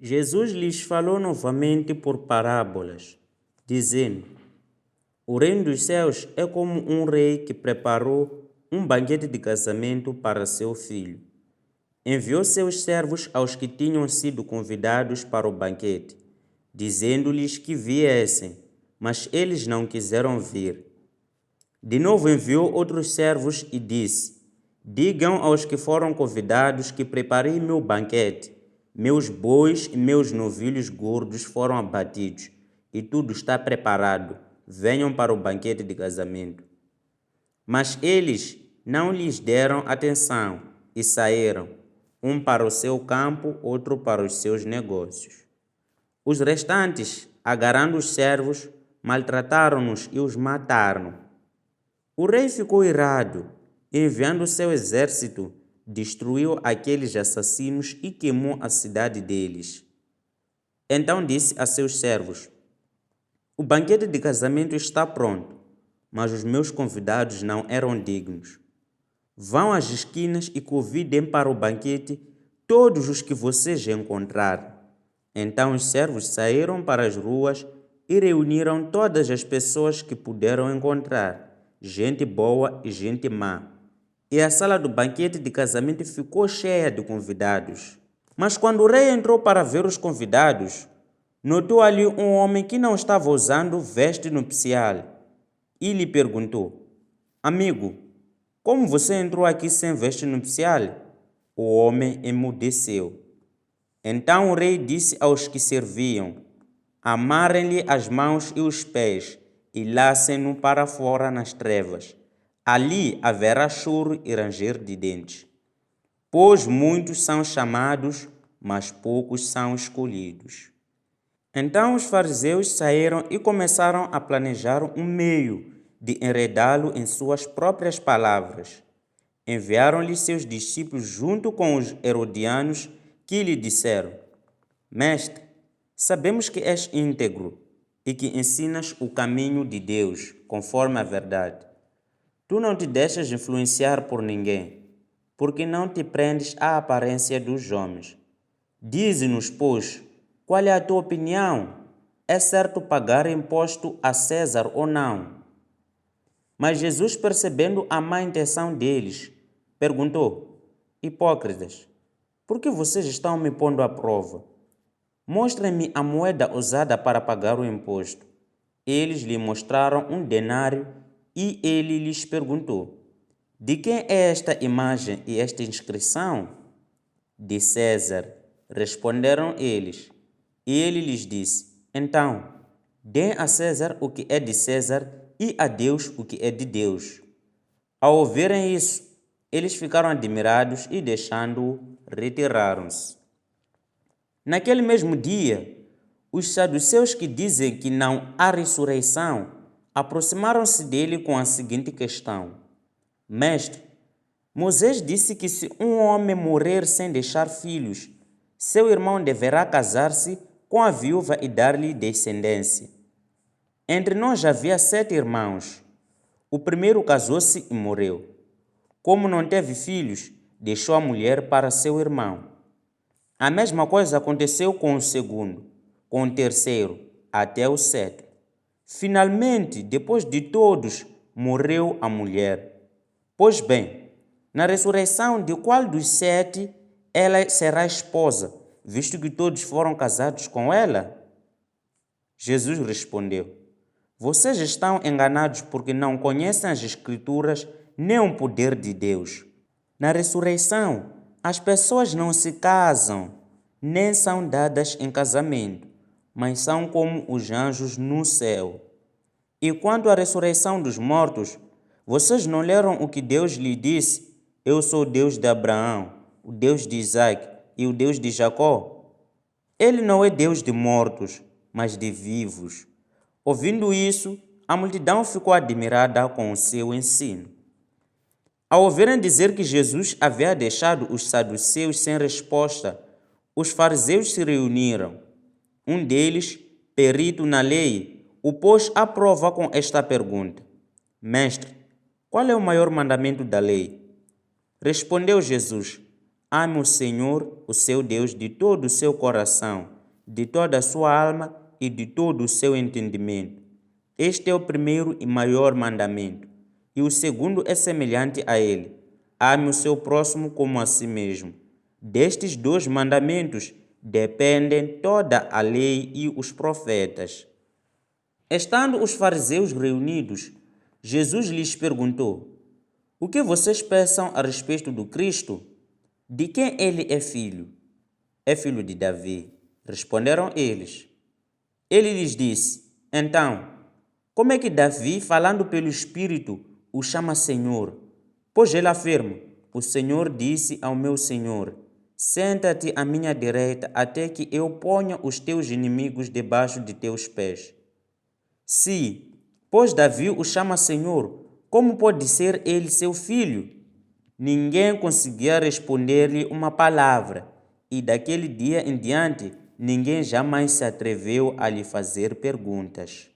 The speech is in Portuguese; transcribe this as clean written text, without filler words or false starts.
Jesus lhes falou novamente por parábolas, dizendo: O reino dos céus é como um rei que preparou um banquete de casamento para seu filho. Enviou seus servos aos que tinham sido convidados para o banquete, dizendo-lhes que viessem, mas eles não quiseram vir. De novo enviou outros servos e disse: Digam aos que foram convidados que preparei meu banquete. Meus bois e meus novilhos gordos foram abatidos, e tudo está preparado. Venham para o banquete de casamento. Mas eles não lhes deram atenção e saíram, um para o seu campo, outro para os seus negócios. Os restantes, agarrando os servos, maltrataram-nos e os mataram. O rei ficou irado, enviando seu exército, destruiu aqueles assassinos e queimou a cidade deles. Então disse a seus servos: O banquete de casamento está pronto, mas os meus convidados não eram dignos. Vão às esquinas e convidem para o banquete todos os que vocês encontrarem. Então os servos saíram para as ruas e reuniram todas as pessoas que puderam encontrar, gente boa e gente má. E a sala do banquete de casamento ficou cheia de convidados. Mas quando o rei entrou para ver os convidados, notou ali um homem que não estava usando veste nupcial e lhe perguntou: Amigo, como você entrou aqui sem veste nupcial? O homem emudeceu. Então o rei disse aos que serviam: Amarrem-lhe as mãos e os pés e lancem-no para fora nas trevas. Ali haverá choro e ranger de dentes. Pois muitos são chamados, mas poucos são escolhidos. Então os fariseus saíram e começaram a planejar um meio de enredá-lo em suas próprias palavras. Enviaram-lhe seus discípulos junto com os herodianos, que lhe disseram: Mestre, sabemos que és íntegro e que ensinas o caminho de Deus, conforme a verdade. Tu não te deixas influenciar por ninguém, porque não te prendes à aparência dos homens. Dize-nos, pois, qual é a tua opinião? É certo pagar imposto a César ou não? Mas Jesus, percebendo a má intenção deles, perguntou: Hipócritas, por que vocês estão me pondo à prova? Mostrem-me a moeda usada para pagar o imposto. Eles lhe mostraram um denário e ele lhes perguntou: De quem é esta imagem e esta inscrição? De César, responderam eles. E ele lhes disse: Então, deem a César o que é de César e a Deus o que é de Deus. Ao ouvirem isso, eles ficaram admirados e, deixando-o, retiraram-se. Naquele mesmo dia, os saduceus, que dizem que não há ressurreição, aproximaram-se dele com a seguinte questão: Mestre, Moisés disse que se um homem morrer sem deixar filhos, seu irmão deverá casar-se com a viúva e dar-lhe descendência. Entre nós havia 7 irmãos. O primeiro casou-se e morreu. Como não teve filhos, deixou a mulher para seu irmão. A mesma coisa aconteceu com o segundo, com o terceiro, até o 7º. Finalmente, depois de todos, morreu a mulher. Pois bem, na ressurreição, de qual dos 7 ela será esposa, visto que todos foram casados com ela? Jesus respondeu: Vocês estão enganados porque não conhecem as Escrituras nem o poder de Deus. Na ressurreição, as pessoas não se casam, nem são dadas em casamento, mas são como os anjos no céu. E quanto à ressurreição dos mortos, vocês não leram o que Deus lhe disse? Eu sou o Deus de Abraão, o Deus de Isaac e o Deus de Jacó. Ele não é Deus de mortos, mas de vivos. Ouvindo isso, a multidão ficou admirada com o seu ensino. Ao ouvirem dizer que Jesus havia deixado os saduceus sem resposta, os fariseus se reuniram. Um deles, perito na lei, o pôs à prova com esta pergunta: Mestre, qual é o maior mandamento da lei? Respondeu Jesus: Ame o Senhor, o seu Deus, de todo o seu coração, de toda a sua alma e de todo o seu entendimento. Este é o primeiro e maior mandamento. E o segundo é semelhante a ele: ame o seu próximo como a si mesmo. Destes dois mandamentos dependem toda a lei e os profetas. Estando os fariseus reunidos, Jesus lhes perguntou: o que vocês pensam a respeito do Cristo? De quem ele é filho? É filho de Davi. Responderam eles. Ele lhes disse: então, como é que Davi, falando pelo Espírito, o chama Senhor? Pois ele afirma: o Senhor disse ao meu Senhor: senta-te à minha direita até que eu ponha os teus inimigos debaixo de teus pés. Se, pois Davi o chama Senhor, como pode ser ele seu filho? Ninguém conseguia responder-lhe uma palavra, e daquele dia em diante ninguém jamais se atreveu a lhe fazer perguntas.